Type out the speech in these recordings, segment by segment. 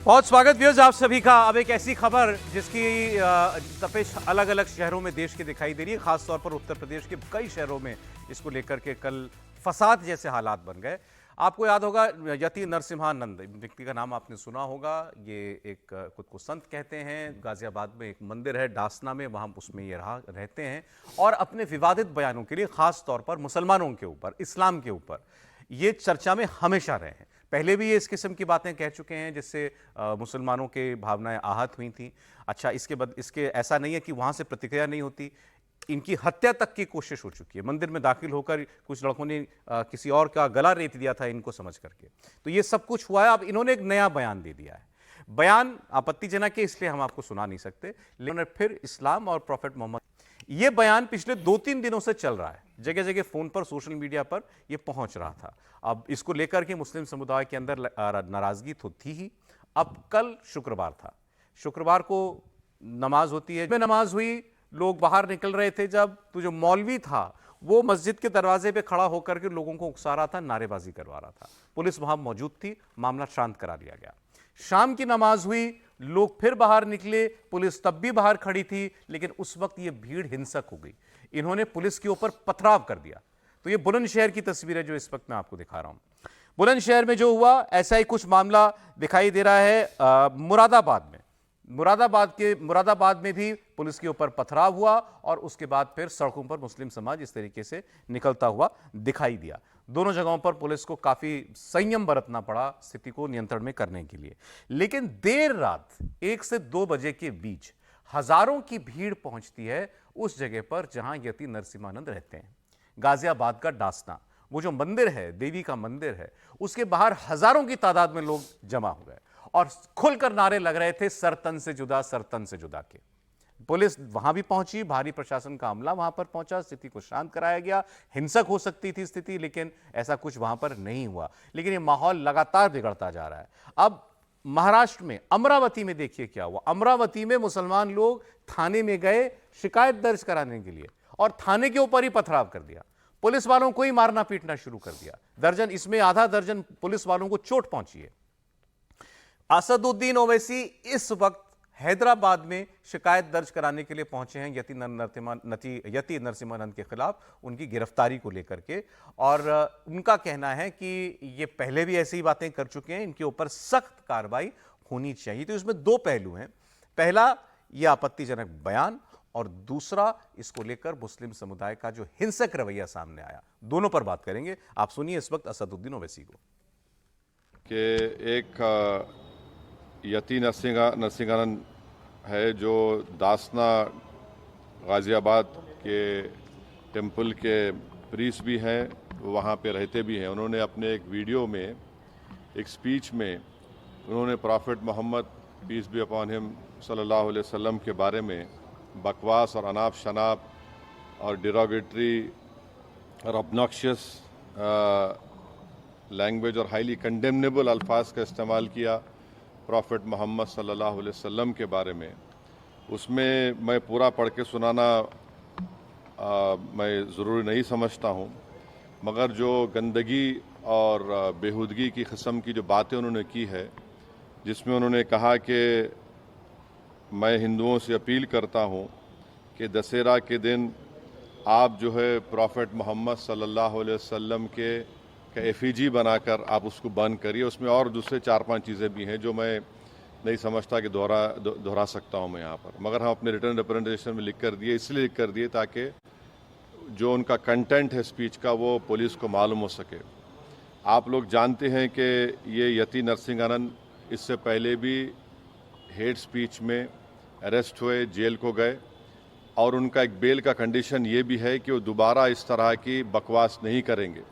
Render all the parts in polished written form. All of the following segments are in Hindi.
बहुत स्वागत व्यूअर्स आप सभी का। अब एक ऐसी खबर जिसकी तपिश अलग अलग शहरों में देश के दिखाई दे रही है, खासतौर पर उत्तर प्रदेश के कई शहरों में इसको लेकर के कल फसाद जैसे हालात बन गए। आपको याद होगा यति नरसिम्हानंद व्यक्ति का नाम आपने सुना होगा। ये एक खुद को संत कहते हैं। गाजियाबाद में एक मंदिर है डासना में, वहाँ उसमें ये रहते हैं और अपने विवादित बयानों के लिए खास तौर पर मुसलमानों के ऊपर, इस्लाम के ऊपर ये चर्चा में हमेशा रहे हैं। पहले भी ये इस किस्म की बातें कह चुके हैं जिससे मुसलमानों के भावनाएं आहत हुई थी। अच्छा, इसके ऐसा नहीं है कि वहां से प्रतिक्रिया नहीं होती, इनकी हत्या तक की कोशिश हो चुकी है। मंदिर में दाखिल होकर कुछ लड़कों ने किसी और का गला रेत दिया था इनको समझ करके। तो ये सब कुछ हुआ है। अब इन्होंने एक नया बयान दे दिया है। बयान आपत्तिजनक है इसलिए हम आपको सुना नहीं सकते, लेकिन फिर इस्लाम और प्रॉफेट मोहम्मद, यह बयान पिछले 2-3 दिनों से चल रहा है। जगह जगह फोन पर, सोशल मीडिया पर यह पहुंच रहा था। अब इसको लेकर के मुस्लिम समुदाय के अंदर नाराजगी तो थी ही। अब कल शुक्रवार था, शुक्रवार को नमाज होती है, नमाज हुई, लोग बाहर निकल रहे थे जब, तो जो मौलवी था वो मस्जिद के दरवाजे पे खड़ा होकर के लोगों को उकसा रहा था, नारेबाजी करवा रहा था। पुलिस वहां मौजूद थी, मामला शांत करा लिया गया। शाम की नमाज हुई, लोग फिर बाहर निकले, पुलिस तब भी बाहर खड़ी थी, लेकिन उस वक्त यह भीड़ हिंसक हो गई। इन्होंने पुलिस के ऊपर पथराव कर दिया। तो यह बुलंदशहर की तस्वीर है जो इस वक्त मैं आपको दिखा रहा हूं। बुलंदशहर में जो हुआ ऐसा ही कुछ मामला दिखाई दे रहा है मुरादाबाद में। मुरादाबाद में भी पुलिस के ऊपर पथराव हुआ और उसके बाद फिर सड़कों पर मुस्लिम समाज इस तरीके से निकलता हुआ दिखाई दिया। दोनों जगहों पर पुलिस को काफी संयम बरतना पड़ा स्थिति को नियंत्रण में करने के लिए। लेकिन देर रात 1 से 2 बजे के बीच हजारों की भीड़ पहुंचती है उस जगह पर जहां यति नरसिम्हानंद रहते हैं। गाजियाबाद का डासना, वो जो मंदिर है, देवी का मंदिर है, उसके बाहर हजारों की तादाद में लोग जमा हो गए और खुलकर नारे लग रहे थे, सरतन से जुदा, सरतन से जुदा के। पुलिस वहां भी पहुंची, भारी प्रशासन का अमला वहां पर पहुंचा, स्थिति को शांत कराया गया। हिंसक हो सकती थी स्थिति, लेकिन ऐसा कुछ वहां पर नहीं हुआ। लेकिन यह माहौल लगातार बिगड़ता जा रहा है। अब महाराष्ट्र में अमरावती में देखिए क्या हुआ। अमरावती में मुसलमान लोग थाने में गए शिकायत दर्ज कराने के लिए और थाने के ऊपर ही पथराव कर दिया। पुलिस वालों को ही मारना पीटना शुरू कर दिया। इसमें आधा दर्जन पुलिस वालों को चोट पहुंची है। असदुद्दीन ओवैसी इस वक्त हैदराबाद में शिकायत दर्ज कराने के लिए पहुंचे हैं यति नरसिम्हानंद के खिलाफ, उनकी गिरफ्तारी को लेकर के। और उनका कहना है कि ये पहले भी ऐसी ही बातें कर चुके हैं, इनके ऊपर सख्त कार्रवाई होनी चाहिए। तो इसमें 2 पहलू हैं। पहला, यह आपत्तिजनक बयान, और दूसरा, इसको लेकर मुस्लिम समुदाय का जो हिंसक रवैया सामने आया। दोनों पर बात करेंगे। आप सुनिए इस वक्त असदुद्दीन ओवैसी को। कि एक यति नरसिम्हानंद है जो दासना गाजियाबाद के टेम्पल के प्रीस्ट भी हैं, वहाँ पे रहते भी हैं। उन्होंने अपने एक वीडियो में, एक स्पीच में, उन्होंने prophet Muhammad peace be upon him सल्लल्लाहु अलैहि वसल्लम के बारे में बकवास और अनाप शनाप और डिरोगेटरी और ऑब्नॉक्शियस लैंग्वेज और हाईली कंडेमनेबल अल्फाज का इस्तेमाल किया प्रॉफेट मोहम्मद सल्लल्लाहु अलैहि वसल्लम के बारे में। उसमें मैं पूरा पढ़ के सुनाना मैं ज़रूरी नहीं समझता हूँ, मगर जो गंदगी और बेहूदगी की किस्म की जो बातें उन्होंने की है, जिसमें उन्होंने कहा कि मैं हिंदुओं से अपील करता हूँ कि दशहरा के दिन आप जो है प्रॉफेट मोहम्मद सल्लल्लाहु अलैहि वसल्लम के एफिजी बनाकर आप उसको बंद करिए। उसमें और दूसरे 4-5 चीज़ें भी हैं जो मैं नहीं समझता कि दोहरा सकता हूँ मैं यहाँ पर, मगर हम अपने रिटर्न रिप्रेजेंटेशन में लिख कर दिए, इसलिए लिख कर दिए ताकि जो उनका कंटेंट है स्पीच का वो पुलिस को मालूम हो सके। आप लोग जानते हैं कि ये यति नरसिम्हानंद इससे पहले भी हेट स्पीच में अरेस्ट हुए, जेल को गए, और उनका एक बेल का कंडीशन ये भी है कि वो दोबारा इस तरह की बकवास नहीं करेंगे।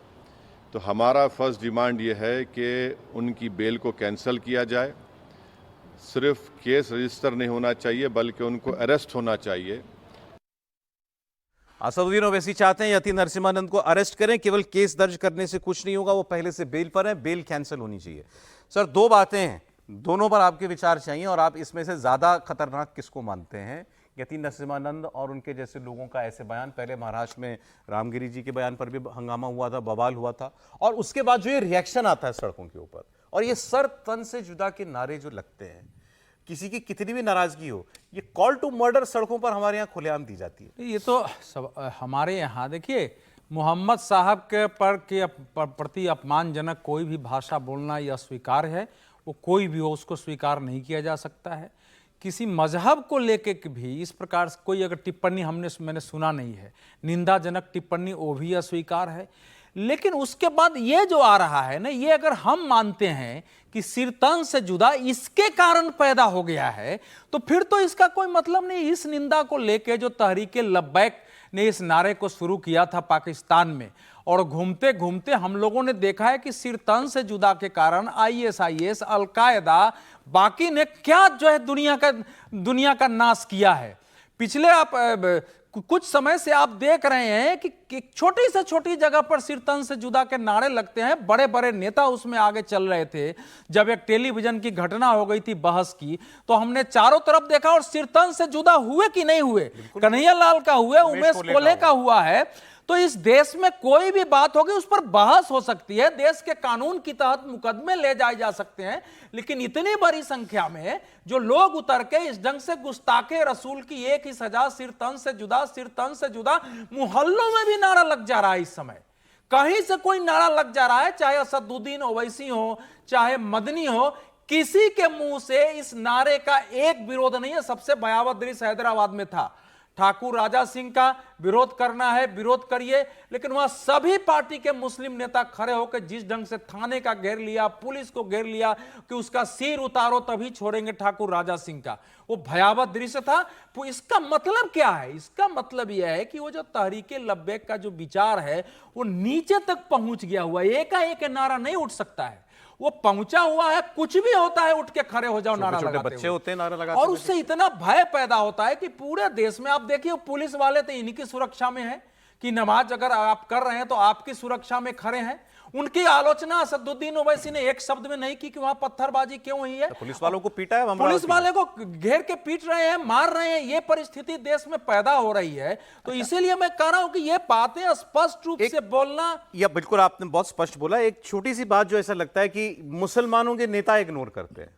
तो हमारा फर्स्ट डिमांड ये है कि उनकी बेल को कैंसिल किया जाए। सिर्फ केस रजिस्टर नहीं होना चाहिए बल्कि उनको अरेस्ट होना चाहिए। असदुद्दीन ओवैसी चाहते हैं यति नरसिम्हानंद को अरेस्ट करें, केवल केस दर्ज करने से कुछ नहीं होगा, वो पहले से बेल पर है, बेल कैंसिल होनी चाहिए। सर, 2 बातें हैं, दोनों पर आपके विचार चाहिए और आप इसमें से ज्यादा खतरनाक किसको मानते हैं? यति नरसिम्हानंद और उनके जैसे लोगों का ऐसे बयान, पहले महाराष्ट्र में रामगिरी जी के बयान पर भी हंगामा हुआ था, बवाल हुआ था, और उसके बाद जो ये रिएक्शन आता है सड़कों के ऊपर और ये सर तन से जुदा के नारे जो लगते हैं, किसी की कितनी भी नाराजगी हो, ये कॉल टू मर्डर सड़कों पर हमारे यहाँ खुलेआम दी जाती है। ये तो हमारे यहाँ देखिए, मोहम्मद साहब के प्रति अपमानजनक कोई भी भाषा बोलना ये अस्वीकार है। वो कोई भी हो, उसको स्वीकार नहीं किया जा सकता है। किसी मजहब को लेके भी इस प्रकार से कोई अगर टिप्पणी मैंने सुना नहीं है, निंदाजनक टिप्पणी, वो भी अस्वीकार है। लेकिन उसके बाद ये जो आ रहा है ना, ये अगर हम मानते हैं कि सिरतन से जुदा इसके कारण पैदा हो गया है, तो फिर तो इसका कोई मतलब नहीं। इस निंदा को लेके जो तहरीके लब्बैक ने इस नारे को शुरू किया था पाकिस्तान में, और घूमते घूमते हम लोगों ने देखा है कि सिरतन से जुदा के कारण ISIS, अलकायदा, बाकी ने क्या जो है दुनिया का नाश किया है। पिछले कुछ समय से आप देख रहे हैं कि छोटी से छोटी जगह पर सिरतन से जुदा के नारे लगते हैं। बड़े बड़े नेता उसमें आगे चल रहे थे। जब एक टेलीविजन की घटना हो गई थी बहस की, तो हमने चारों तरफ देखा, और सिरतन से जुदा हुए कि नहीं हुए, कन्हैया लाल का हुए, उमेश कोल्हे का हुआ है। तो इस देश में कोई भी बात होगी उस पर बहस हो सकती है, देश के कानून के तहत मुकदमे ले जाए जा सकते हैं, लेकिन इतनी बड़ी संख्या में जो लोग उतर के इस ढंग से गुस्ताखे रसूल की एक ही सजा, सिरतन से जुदा, सिरतन से जुदा, मोहल्लों में भी नारा लग जा रहा है। इस समय कहीं से कोई नारा लग जा रहा है, चाहे असदुद्दीन ओवैसी हो, चाहे मदनी हो, किसी के मुंह से इस नारे का एक विरोध नहीं है। सबसे भयावह दृश्य हैदराबाद में था। ठाकुर राजा सिंह का विरोध करना है, विरोध करिए, लेकिन वहां सभी पार्टी के मुस्लिम नेता खड़े होकर जिस ढंग से थाने का घेर लिया, पुलिस को घेर लिया कि उसका सिर उतारो तभी छोड़ेंगे ठाकुर राजा सिंह का, वो भयावह दृश्य था। तो इसका मतलब क्या है? इसका मतलब यह है कि वो जो तहरीके लब्बैक का जो विचार है वो नीचे तक पहुंच गया हुआ है। एकाएक नारा नहीं उठ सकता है, वो पहुंचा हुआ है। कुछ भी होता है उठ के खड़े हो जाओ नारा लगाते, बच्चे होते हैं नारा लगाते, और उससे इतना भय पैदा होता है कि पूरे देश में आप देखिए, पुलिस वाले तो इनकी सुरक्षा में है कि नमाज अगर आप कर रहे हैं तो आपकी सुरक्षा में खड़े हैं। उनकी आलोचना असदुद्दीन ओवैसी ने एक शब्द में नहीं की कि वहां पत्थरबाजी क्यों हुई है। तो पुलिस वालों को पीटा है, पुलिस वाले को घेर के पीट रहे हैं, मार रहे हैं। ये परिस्थिति देश में पैदा हो रही है। तो इसीलिए मैं कह रहा हूं कि ये बातें स्पष्ट रूप से बोलना, या बिल्कुल आपने बहुत स्पष्ट बोला। एक छोटी सी बात जो ऐसा लगता है कि मुसलमानों के नेता इग्नोर करते हैं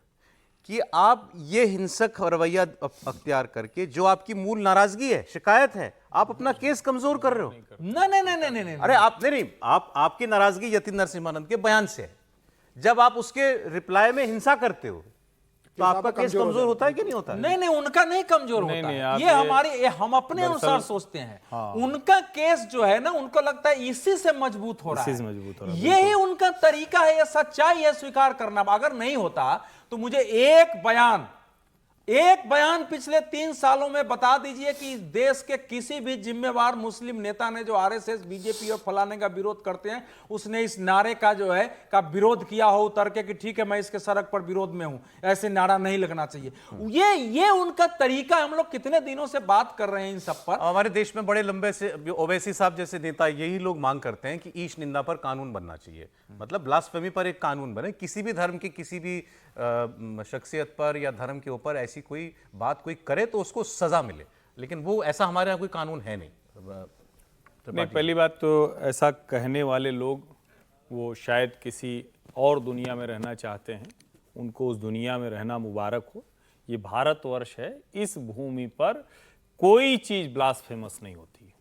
कि आप ये हिंसक रवैया अख्तियार करके जो आपकी मूल नाराजगी है, शिकायत है, आप अपना केस कमजोर कर रहे हो। नहीं। अरे आप नहीं, आपकी नाराजगी यतीन नरसिम्हानंद के बयान से है। जब आप उसके रिप्लाई में हिंसा करते हो तो आपका केस कमजोर होता है कि नहीं होता है? नहीं, उनका नहीं कमजोर होता है। ये हम अपने अनुसार सोचते हैं। हाँ। उनका केस जो है ना, उनको लगता है इसी से मजबूत हो रहा है। यही उनका तरीका है, ये सच्चाई है स्वीकार करना। अगर नहीं होता तो मुझे एक बयान पिछले 3 सालों में बता दीजिए कि देश के किसी भी जिम्मेवार मुस्लिम नेता ने, जो RSS, BJP और फलाने का विरोध करते हैं, उसने इस नारे का जो है का विरोध किया हो उतर के कि ठीक है मैं इसके सड़क पर विरोध में हूं, ऐसे नारा नहीं लगना चाहिए। ये उनका तरीका। हम लोग कितने दिनों से बात कर रहे हैं इन सब पर। हमारे देश में बड़े लंबे से ओवैसी साहब जैसे नेता यही लोग मांग करते हैं कि ईश निंदा पर कानून बनना चाहिए, मतलब ब्लास्फेमी पर एक कानून बने। किसी भी धर्म की किसी भी शख्सियत पर या धर्म के ऊपर ऐसी कोई बात कोई करे तो उसको सजा मिले, लेकिन वो ऐसा हमारे यहाँ कोई कानून है नहीं। पहली बात तो ऐसा कहने वाले लोग वो शायद किसी और दुनिया में रहना चाहते हैं, उनको उस दुनिया में रहना मुबारक हो। ये भारतवर्ष है, इस भूमि पर कोई चीज ब्लास्फेमस नहीं होती।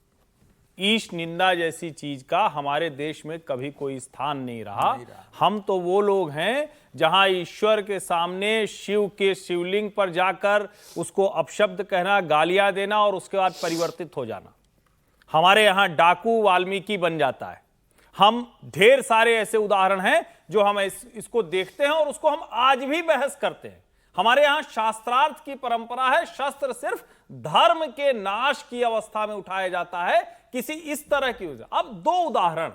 ईश निंदा जैसी चीज का हमारे देश में कभी कोई स्थान नहीं रहा। हम तो वो लोग हैं जहां ईश्वर के सामने शिव के शिवलिंग पर जाकर उसको अपशब्द कहना, गालियां देना और उसके बाद परिवर्तित हो जाना, हमारे यहां डाकू वाल्मीकि बन जाता है। हम ढेर सारे ऐसे उदाहरण हैं जो हम इसको देखते हैं और उसको हम आज भी बहस करते हैं। हमारे यहां शास्त्रार्थ की परंपरा है, शस्त्र सिर्फ धर्म के नाश की अवस्था में उठाया जाता है किसी इस तरह की वजह। अब 2 उदाहरण,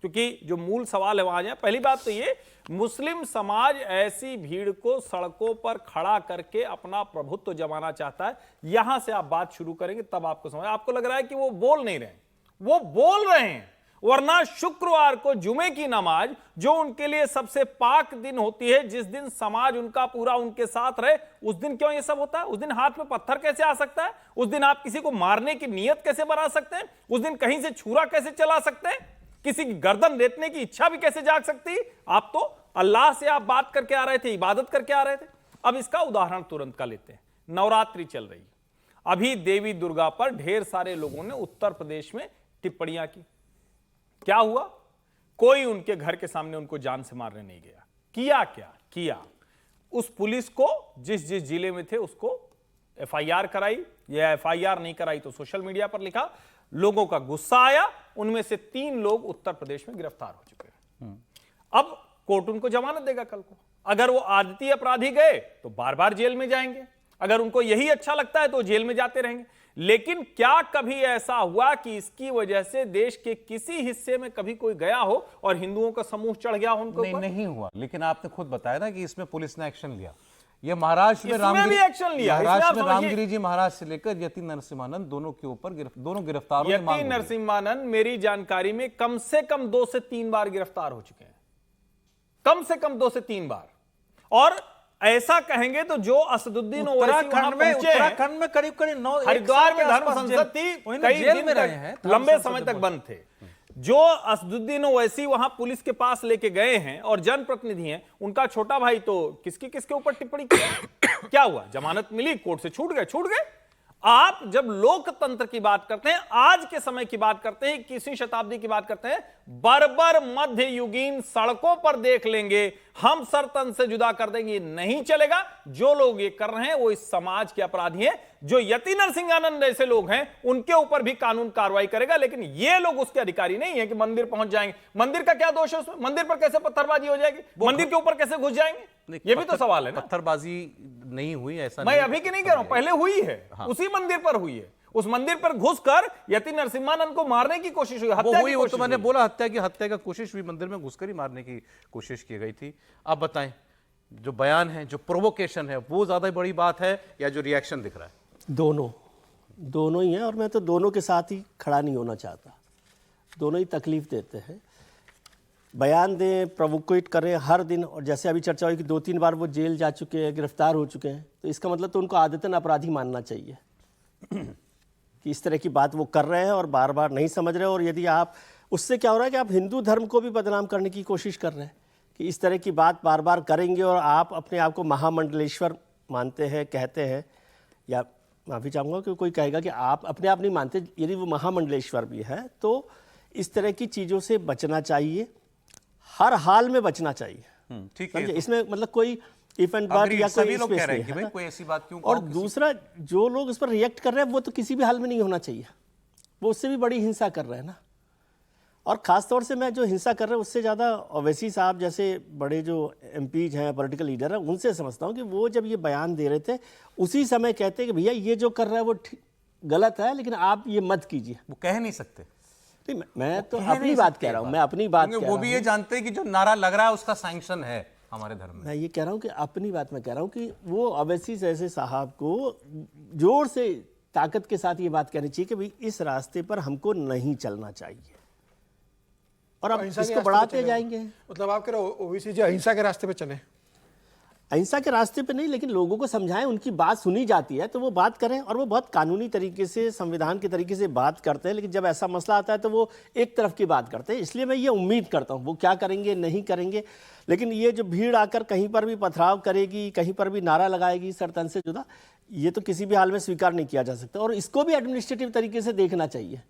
क्योंकि जो मूल सवाल है वहां जाए। पहली बात तो ये, मुस्लिम समाज ऐसी भीड़ को सड़कों पर खड़ा करके अपना प्रभुत्व जमाना चाहता है। यहां से आप बात शुरू करेंगे तब आपको समझ, आपको लग रहा है कि वो बोल नहीं रहे, वो बोल रहे हैं। वरना शुक्रवार को जुमे की नमाज, जो उनके लिए सबसे पाक दिन होती है, जिस दिन समाज उनका पूरा उनके साथ रहे, उस दिन क्यों ये सब होता है? उस दिन हाथ में पत्थर कैसे आ सकता है? उस दिन आप किसी को मारने की नीयत कैसे बना सकते हैं? उस दिन कहीं से छुरा कैसे चला सकते हैं? किसी की गर्दन रेतने की इच्छा भी कैसे जाग सकती है? आप तो अल्लाह से आप बात करके आ रहे थे, इबादत करके आ रहे थे। अब इसका उदाहरण तुरंत का लेते हैं। नवरात्रि चल रही है, अभी देवी दुर्गा पर ढेर सारे लोगों ने उत्तर प्रदेश में टिप्पणियां की। क्या हुआ? कोई उनके घर के सामने उनको जान से मारने नहीं गया। किया क्या किया? उस पुलिस को जिस जिस जिले में थे उसको एफआईआर कराई, या एफआईआर नहीं कराई तो सोशल मीडिया पर लिखा। लोगों का गुस्सा आया, उनमें से 3 लोग उत्तर प्रदेश में गिरफ्तार हो चुके हैं। अब कोर्ट उनको जमानत देगा कल को। अगर वो आदती अपराधी गए तो बार बार जेल में जाएंगे, अगर उनको यही अच्छा लगता है तो जेल में जाते रहेंगे। लेकिन क्या कभी ऐसा हुआ कि इसकी वजह से देश के किसी हिस्से में कभी कोई गया हो और हिंदुओं का समूह चढ़ गया हो उनके ऊपर? नहीं हुआ। लेकिन आपने खुद बताया ना कि इसमें पुलिस ने एक्शन लिया। ये महाराष्ट्र में इसमें भी एक्शन लिया। महाराष्ट्र में रामगिरी जी महाराज से लेकर यति नरसिम्हानंद दोनों के ऊपर दोनों गिरफ्तार हुए। यति नरसिम्हानंद मेरी जानकारी में कम से कम 2 से 3 बार गिरफ्तार हो चुके हैं, कम से कम 2 से 3 बार। और ऐसा कहेंगे तो जो असदुद्दीन ओवैसी वहां पहुंचे, उत्तराखंड में करीब करीब 9 हरिद्वार में धर्म संसद थी, कई जेल दिन में रहे तक हैं, लंबे समय तक बंद थे। जो असदुद्दीन ओवैसी वहां पुलिस के पास लेके गए हैं और जनप्रतिनिधि हैं, उनका छोटा भाई तो किसके ऊपर टिप्पणी किया? क्या हुआ? जमानत मिली, कोर्ट से छूट गए। आप जब लोकतंत्र की बात करते हैं, आज के समय की बात करते हैं, 21वीं शताब्दी की बात करते हैं, बर्बर मध्ययुगीन सड़कों पर देख लेंगे, हम सर तन से जुदा कर देंगे, नहीं चलेगा। जो लोग ये कर रहे हैं वो इस समाज के अपराधी हैं। जो यति नरसिंहानंद जैसे लोग हैं उनके ऊपर भी कानून कार्रवाई करेगा, लेकिन ये लोग उसके अधिकारी नहीं है कि मंदिर पहुंच जाएंगे। मंदिर का क्या दोष है उसमें? मंदिर पर कैसे पत्थरबाजी हो जाएगी? मंदिर के ऊपर कैसे घुस जाएंगे? ये भी तो सवाल है ना। पत्थरबाजी नहीं हुई, ऐसा मैं अभी की नहीं कह रहा हूं, पहले हुई है। हाँ। उसी मंदिर पर हुई है। उस मंदिर पर घुसकर यति नरसिम्हानंद को मारने की कोशिश हुई, हत्या की कोशिश तो मैंने बोला हत्या का कोशिश हुई, मंदिर में घुसकर ही मारने की कोशिश की गई थी। आप बताएं, जो बयान है, जो प्रोवोकेशन है, वो ज्यादा बड़ी बात है या जो रिएक्शन दिख रहा है? दोनों ही हैं, और मैं तो दोनों के साथ ही खड़ा नहीं होना चाहता। दोनों ही तकलीफ देते हैं। बयान दें, प्रोवोकेट करें हर दिन, और जैसे अभी चर्चा हुई कि 2-3 बार वो जेल जा चुके हैं, गिरफ्तार हो चुके हैं, तो इसका मतलब तो उनको आदतन अपराधी मानना चाहिए कि इस तरह की बात वो कर रहे हैं और बार बार नहीं समझ रहे। और यदि आप, उससे क्या हो रहा है कि आप हिंदू धर्म को भी बदनाम करने की कोशिश कर रहे हैं कि इस तरह की बात बार बार करेंगे और आप अपने आप को महामंडलेश्वर मानते हैं, कहते हैं, या माफ़ी चाहूँगा कि कोई कहेगा कि आप अपने आप नहीं मानते, यदि वो महामंडलेश्वर भी है, तो इस तरह की चीज़ों से बचना चाहिए, हर हाल में बचना चाहिए। ठीक है, इसमें मतलब कोई इवेंट बात या कोई लोग कह रहे हैं कि भाई है। कोई ऐसी बात क्यों? और दूसरा, जो लोग इस पर रिएक्ट कर रहे हैं वो तो किसी भी हाल में नहीं होना चाहिए, वो उससे भी बड़ी हिंसा कर रहे हैं ना। और ख़ास तौर से मैं जो हिंसा कर रहे हैं उससे ज़्यादा ओवैसी साहब जैसे बड़े जो एमपीज हैं, पॉलिटिकल लीडर हैं, उनसे समझता हूँ कि वो जब ये बयान दे रहे थे उसी समय कहते कि भैया ये जो कर रहा है वो गलत है, लेकिन आप ये मत कीजिए। वो कह नहीं सकते। नहीं, मैं तो अपनी बात कह रहा हूँ, मैं अपनी बात कह रहा हूँ। वो भी ये जानते हैं कि जो नारा लग रहा है उसका सैंक्शन है हमारे धर्म में। मैं ये कह रहा हूँ कि अपनी बात मैं कह रहा हूँ कि वो ओवैसी जैसे साहब को जोर से ताकत के साथ ये बात कहनी चाहिए कि भाई इस रास्ते पर हमको नहीं चलना चाहिए, और अब इसको बढ़ाते जाएंगे। मतलब आप कह रहे हो ओवैसी जी अहिंसा के रास्ते पे चले? अहिंसा के रास्ते पे नहीं, लेकिन लोगों को समझाएं, उनकी बात सुनी जाती है तो वो बात करें, और वो बहुत कानूनी तरीके से, संविधान के तरीके से बात करते हैं। लेकिन जब ऐसा मसला आता है तो वो एक तरफ की बात करते हैं। इसलिए मैं ये उम्मीद करता हूँ, वो क्या करेंगे नहीं करेंगे, लेकिन ये जो भीड़ आकर कहीं पर भी पथराव करेगी, कहीं पर भी नारा लगाएगी सर तन से जुदा, ये तो किसी भी हाल में स्वीकार नहीं किया जा सकता। और इसको भी एडमिनिस्ट्रेटिव तरीके से देखना चाहिए।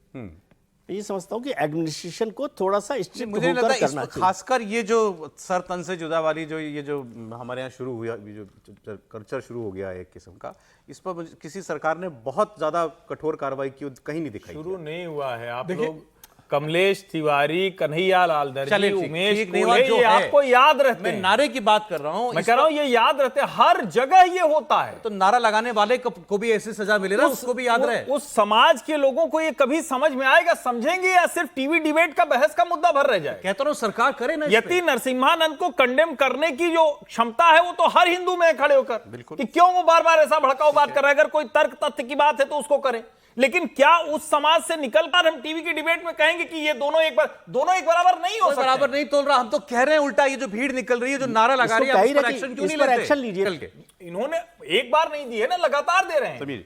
ये समझता हूँ कि एडमिनिस्ट्रेशन को थोड़ा सा स्ट्रिक्ट मुझे होकर लगता है करना चाहिए। खासकर ये जो सर तन से जुदा वाली जो ये जो हमारे यहाँ शुरू हुआ, ये जो कल्चर शुरू हो गया है एक किस्म का, इस पर किसी सरकार ने बहुत ज्यादा कठोर कार्रवाई की कहीं नहीं दिखाई। शुरू नहीं हुआ है। आप लोग कमलेश तिवारी, कन्हैया लाल दर्जी, उमेश कोले, ये आपको याद रहते हैं। मैं नारे की बात कर रहा हूं, मैं कह रहा हूं ये याद रहते हैं, हर जगह ये होता है। तो नारा लगाने वाले को भी ऐसी सजा मिले ना, उसको भी याद रहे। उस समाज के लोगों को ये कभी समझ में आएगा, समझेंगे, या सिर्फ टीवी डिबेट का बहस का मुद्दा भर रह जाए? कहता हूं सरकार करे ना। यति नरसिम्हानंद को कंडेम करने की जो क्षमता है वो तो हर हिंदू में खड़े होकर, कि क्यों वो बार बार ऐसा भड़काऊ बात कर रहा है। अगर कोई तर्क तथ्य की बात है तो उसको करें, लेकिन क्या उस समाज से निकलकर हम टीवी की डिबेट में कहेंगे कि ये दोनों एक बराबर नहीं हो सकते? बराबर नहीं तोल रहा। हम तो कह रहे हैं उल्टा, ये जो भीड़ निकल रही है, जो नारा लगा रही है, इस पर एक्शन क्यों नहीं लेते? एक्शन लीजिए। इन्होंने एक बार नहीं दी है ना, लगातार दे रहे हैं।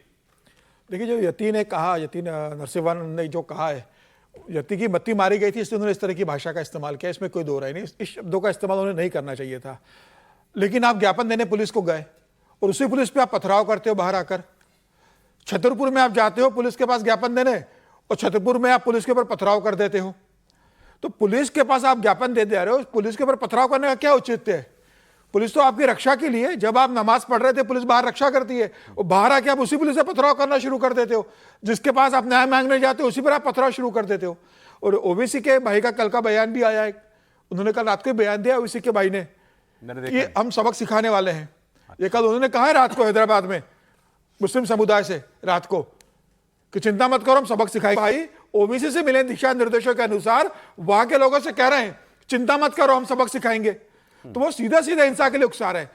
देखिए, जो यति ने कहा, यति नरसिम्हानंद ने जो कहा है, यति की बत्ती मारी गई थी इसलिए उन्होंने इस तरह की भाषा का इस्तेमाल किया, इसमें कोई दो राय नहीं। इस शब्दों का इस्तेमाल उन्हें नहीं करना चाहिए था। लेकिन आप ज्ञापन देने पुलिस को गए और उसी पुलिस पे आप पथराव करते हो बाहर आकर। छतरपुर में आप जाते हो पुलिस के पास ज्ञापन देने और छतरपुर में आप पुलिस के ऊपर पथराव कर देते हो। तो पुलिस के पास आप ज्ञापन दे रहे हो, पुलिस के ऊपर पथराव करने का क्या औचित्य है? पुलिस तो आपकी रक्षा के लिए, जब आप नमाज पढ़ रहे थे पुलिस बाहर रक्षा करती है, और बाहर आके आप उसी पुलिस से पथराव करना शुरू कर देते हो। जिसके पास आप न्याय मांगने जाते हो उसी पर आप पथराव शुरू कर देते हो। और ओबीसी के भाई का कल का बयान भी आया है, उन्होंने कल रात को बयान दिया ओबीसी के भाई ने कि हम सबक सिखाने वाले हैं। ये कल उन्होंने कहा है रात को हैदराबाद में मुस्लिम समुदाय से रात को कि चिंता मत करो हम सबक सिखाएंगे। भाई ओबीसी से मिले दिशा निर्देशों के अनुसार वहां के लोगों से कह रहे हैं चिंता मत करो हम सबक सिखाएंगे। तो वो सीधा सीधा हिंसा के लिए उकसा रहे हैं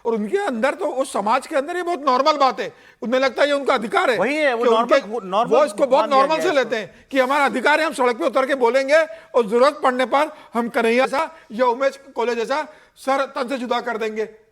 और उनके अंदर तो उस समाज के अंदर ये बहुत नॉर्मल बात है। उन्हें लगता है ये उनका अधिकार है, वही है, वो कि उनके- नॉर्मल वो इसको बहुत मान लिया नॉर्मल गया से है लेते हैं कि हमारा अधिकार है, हम सड़क पे उतर के बोलेंगे और जरूरत पड़ने पर हम कन्हैया सा या उमेश कॉलेज जैसा सर तन से जुदा कर देंगे।